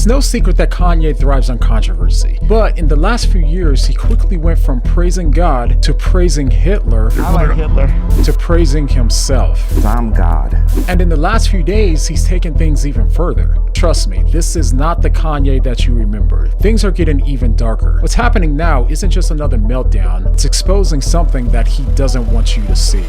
It's no secret that Kanye thrives on controversy, but in the last few years, he quickly went from praising God to praising Hitler, to praising himself. I'm God. And in the last few days, he's taken things even further. Trust me, this is not the Kanye that you remember. Things are getting even darker. What's happening now isn't just another meltdown, it's exposing something that he doesn't want you to see.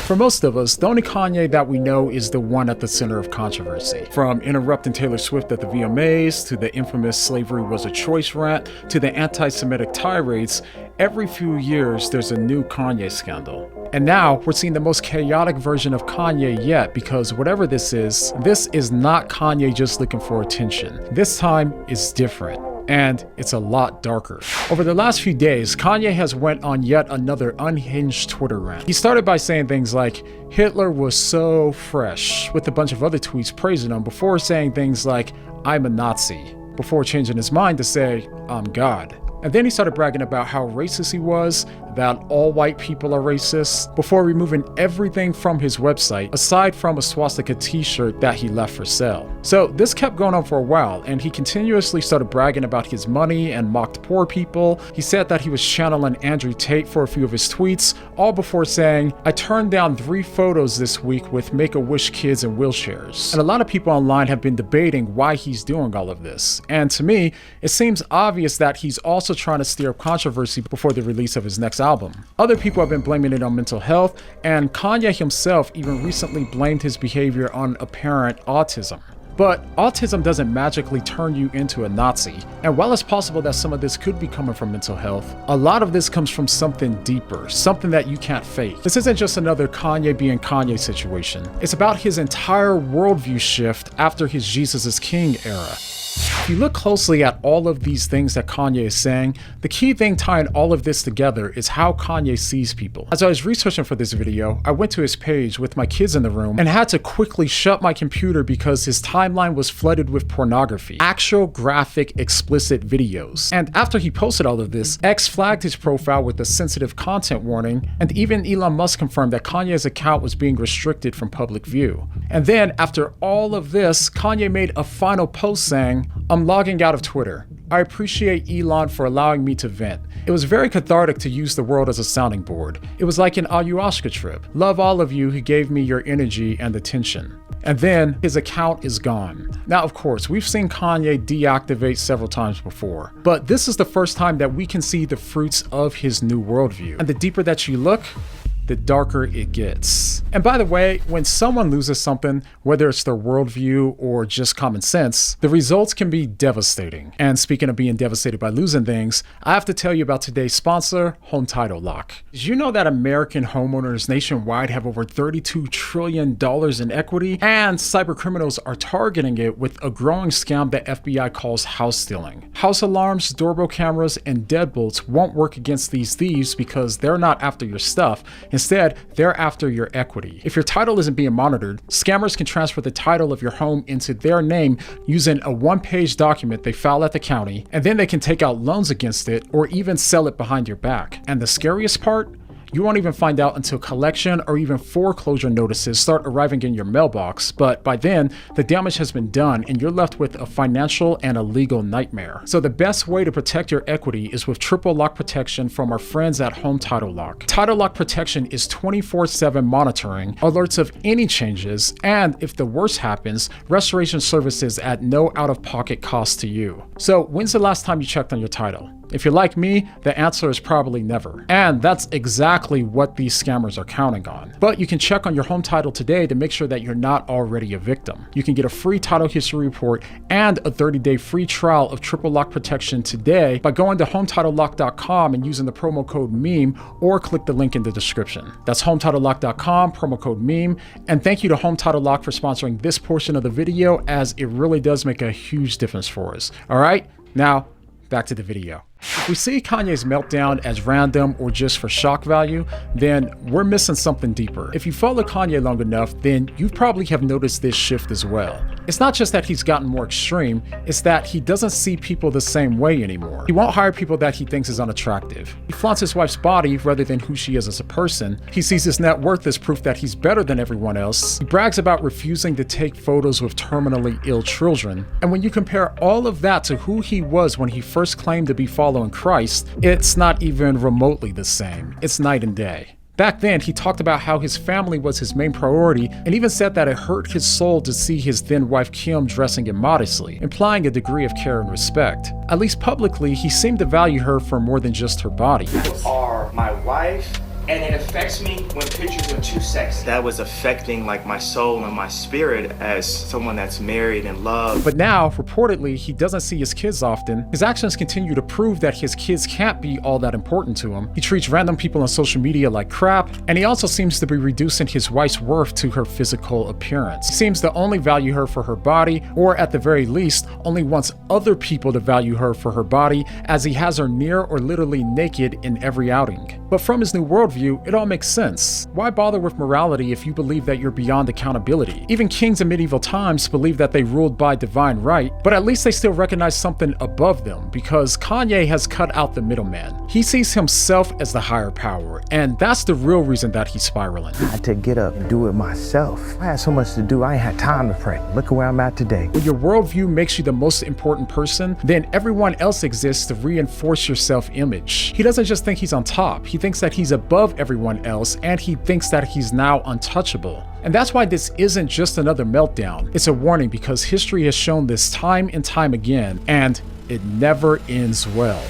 For most of us, the only Kanye that we know is the one at the center of controversy. From interrupting Taylor Swift at the VMAs, to the infamous slavery was a choice rant, to the anti-Semitic tirades, every few years there's a new Kanye scandal. And now we're seeing the most chaotic version of Kanye yet, because whatever this is not Kanye just looking for attention. This time is different. And it's a lot darker. Over the last few days, Kanye has went on yet another unhinged Twitter rant. He started by saying things like, Hitler was so fresh, with a bunch of other tweets praising him, before saying things like, I'm a Nazi, before changing his mind to say, I'm God. And then he started bragging about how racist he was, that all white people are racist, before removing everything from his website, aside from a swastika t-shirt that he left for sale. So this kept going on for a while, and he continuously started bragging about his money and mocked poor people. He said that he was channeling Andrew Tate for a few of his tweets, all before saying, I turned down 3 photos this week with Make-A-Wish kids in wheelchairs. And a lot of people online have been debating why he's doing all of this. And to me, it seems obvious that he's also trying to stir up controversy before the release of his next album. Other people have been blaming it on mental health, and Kanye himself even recently blamed his behavior on apparent autism. But autism doesn't magically turn you into a Nazi. And while it's possible that some of this could be coming from mental health, a lot of this comes from something deeper, something that you can't fake. This isn't just another Kanye being Kanye situation. It's about his entire worldview shift after his Jesus is King era. If you look closely at all of these things that Kanye is saying, the key thing tying all of this together is how Kanye sees people. As I was researching for this video, I went to his page with my kids in the room and had to quickly shut my computer because his timeline was flooded with pornography, actual graphic, explicit videos. And after he posted all of this, X flagged his profile with a sensitive content warning, and even Elon Musk confirmed that Kanye's account was being restricted from public view. And then, after all of this, Kanye made a final post saying, I'm logging out of Twitter. I appreciate Elon for allowing me to vent. It was very cathartic to use the world as a sounding board. It was like an ayahuasca trip. Love all of you who gave me your energy and attention. And then his account is gone. Now, of course, we've seen Kanye deactivate several times before, but this is the first time that we can see the fruits of his new worldview. And the deeper that you look, the darker it gets. And by the way, when someone loses something, whether it's their worldview or just common sense, the results can be devastating. And speaking of being devastated by losing things, I have to tell you about today's sponsor, Home Title Lock. Did you know that American homeowners nationwide have over $32 trillion in equity? And cyber criminals are targeting it with a growing scam that FBI calls house stealing. House alarms, doorbell cameras, and deadbolts won't work against these thieves because they're not after your stuff. Instead, they're after your equity. If your title isn't being monitored, scammers can transfer the title of your home into their name using a one-page document they file at the county, and then they can take out loans against it or even sell it behind your back. And the scariest part? You won't even find out until collection or even foreclosure notices start arriving in your mailbox, but by then, the damage has been done and you're left with a financial and a legal nightmare. So the best way to protect your equity is with triple lock protection from our friends at Home Title Lock. Title Lock protection is 24/7 monitoring, alerts of any changes, and if the worst happens, restoration services at no out-of-pocket cost to you. So when's the last time you checked on your title? If you're like me, the answer is probably never. And that's exactly what these scammers are counting on. But you can check on your home title today to make sure that you're not already a victim. You can get a free title history report and a 30-day free trial of triple lock protection today by going to HometitleLock.com and using the promo code MEME, or click the link in the description. That's HometitleLock.com, promo code MEME. And thank you to Home Title Lock for sponsoring this portion of the video, as it really does make a huge difference for us. All right, now back to the video. If we see Kanye's meltdown as random or just for shock value, then we're missing something deeper. If you follow Kanye long enough, then you probably have noticed this shift as well. It's not just that he's gotten more extreme, it's that he doesn't see people the same way anymore. He won't hire people that he thinks is unattractive. He flaunts his wife's body rather than who she is as a person. He sees his net worth as proof that he's better than everyone else. He brags about refusing to take photos with terminally ill children. And when you compare all of that to who he was when he first claimed to be following Christ, it's not even remotely the same. It's night and day. Back then, he talked about how his family was his main priority and even said that it hurt his soul to see his then wife Kim dressing immodestly, implying a degree of care and respect. At least publicly, he seemed to value her for more than just her body. You are my wife, and it affects me when pictures are too sexy. That was affecting like my soul and my spirit as someone that's married and loved. But now, reportedly, he doesn't see his kids often. His actions continue to prove that his kids can't be all that important to him. He treats random people on social media like crap, and he also seems to be reducing his wife's worth to her physical appearance. He seems to only value her for her body, or at the very least, only wants other people to value her for her body, as he has her near or literally naked in every outing. But from his new worldview, it all makes sense. Why bother with morality if you believe that you're beyond accountability? Even kings in medieval times believed that they ruled by divine right, but at least they still recognize something above them, because Kanye has cut out the middleman. He sees himself as the higher power, and that's the real reason that he's spiraling. I had to get up and do it myself. I had so much to do, I ain't had time to pray. Look where I'm at today. When your worldview makes you the most important person, then everyone else exists to reinforce your self-image. He doesn't just think he's on top, he thinks that he's above everyone else, and he thinks that he's now untouchable. And that's why this isn't just another meltdown. It's a warning, because history has shown this time and time again, and it never ends well.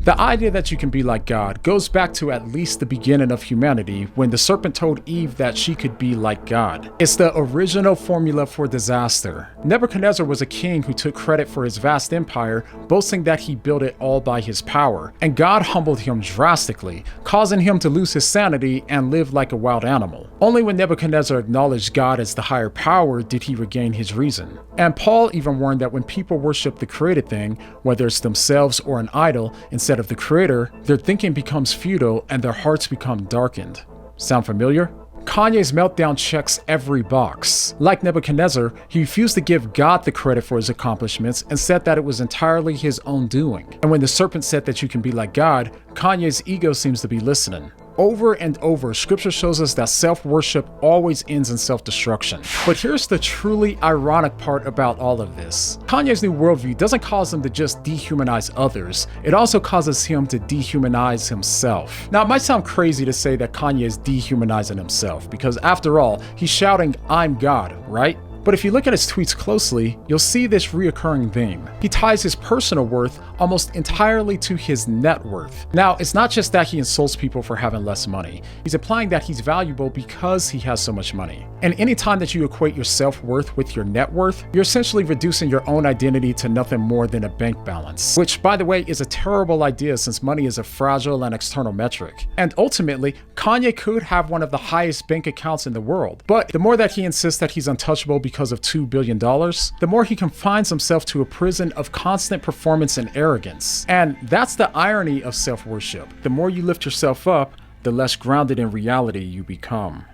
The idea that you can be like God goes back to at least the beginning of humanity, when the serpent told Eve that she could be like God. It's the original formula for disaster. Nebuchadnezzar was a king who took credit for his vast empire, boasting that he built it all by his power, and God humbled him drastically, causing him to lose his sanity and live like a wild animal. Only when Nebuchadnezzar acknowledged God as the higher power did he regain his reason. And Paul even warned that when people worship the created thing, whether it's themselves or an idol, instead of the creator, their thinking becomes futile and their hearts become darkened. Sound familiar? Kanye's meltdown checks every box. Like Nebuchadnezzar, he refused to give God the credit for his accomplishments and said that it was entirely his own doing. And when the serpent said that you can be like God, Kanye's ego seems to be listening. Over and over, scripture shows us that self-worship always ends in self-destruction. But here's the truly ironic part about all of this. Kanye's new worldview doesn't cause him to just dehumanize others, it also causes him to dehumanize himself. Now, it might sound crazy to say that Kanye is dehumanizing himself, because after all, he's shouting, "I'm God," right? But if you look at his tweets closely, you'll see this reoccurring theme. He ties his personal worth almost entirely to his net worth. Now, it's not just that he insults people for having less money. He's implying that he's valuable because he has so much money. And anytime that you equate your self-worth with your net worth, you're essentially reducing your own identity to nothing more than a bank balance. Which, by the way, is a terrible idea, since money is a fragile and external metric. And ultimately, Kanye could have one of the highest bank accounts in the world. But the more that he insists that he's untouchable because of $2 billion, the more he confines himself to a prison of constant performance and arrogance. And that's the irony of self-worship. The more you lift yourself up, the less grounded in reality you become.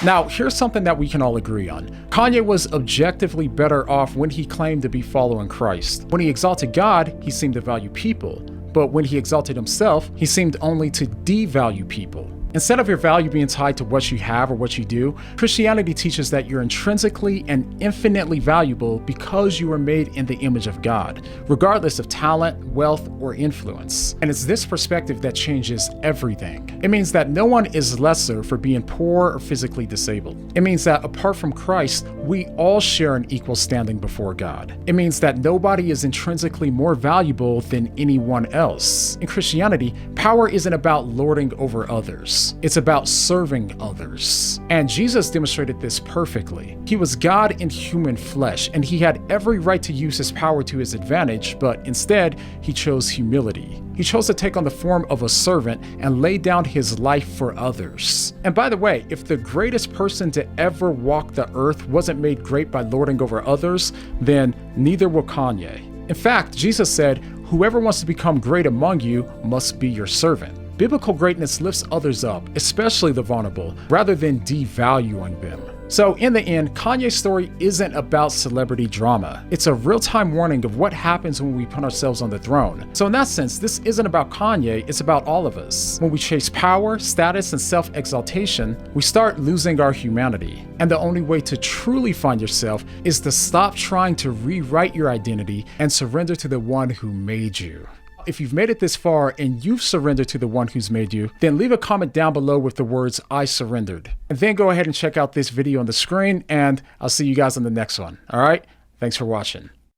Now, here's something that we can all agree on. Kanye was objectively better off when he claimed to be following Christ. When he exalted God, he seemed to value people. But when he exalted himself, he seemed only to devalue people. Instead of your value being tied to what you have or what you do, Christianity teaches that you're intrinsically and infinitely valuable because you were made in the image of God, regardless of talent, wealth, or influence. And it's this perspective that changes everything. It means that no one is lesser for being poor or physically disabled. It means that apart from Christ, we all share an equal standing before God. It means that nobody is intrinsically more valuable than anyone else. In Christianity, power isn't about lording over others. It's about serving others. And Jesus demonstrated this perfectly. He was God in human flesh, and he had every right to use his power to his advantage, but instead, he chose humility. He chose to take on the form of a servant and lay down his life for others. And by the way, if the greatest person to ever walk the earth wasn't made great by lording over others, then neither will Kanye. In fact, Jesus said, "Whoever wants to become great among you must be your servant." Biblical greatness lifts others up, especially the vulnerable, rather than devaluing them. So in the end, Kanye's story isn't about celebrity drama. It's a real-time warning of what happens when we put ourselves on the throne. So in that sense, this isn't about Kanye, it's about all of us. When we chase power, status, and self-exaltation, we start losing our humanity. And the only way to truly find yourself is to stop trying to rewrite your identity and surrender to the one who made you. If you've made it this far and you've surrendered to the one who's made you, then leave a comment down below with the words, "I surrendered." And then go ahead and check out this video on the screen, and I'll see you guys on the next one. All right? Thanks for watching.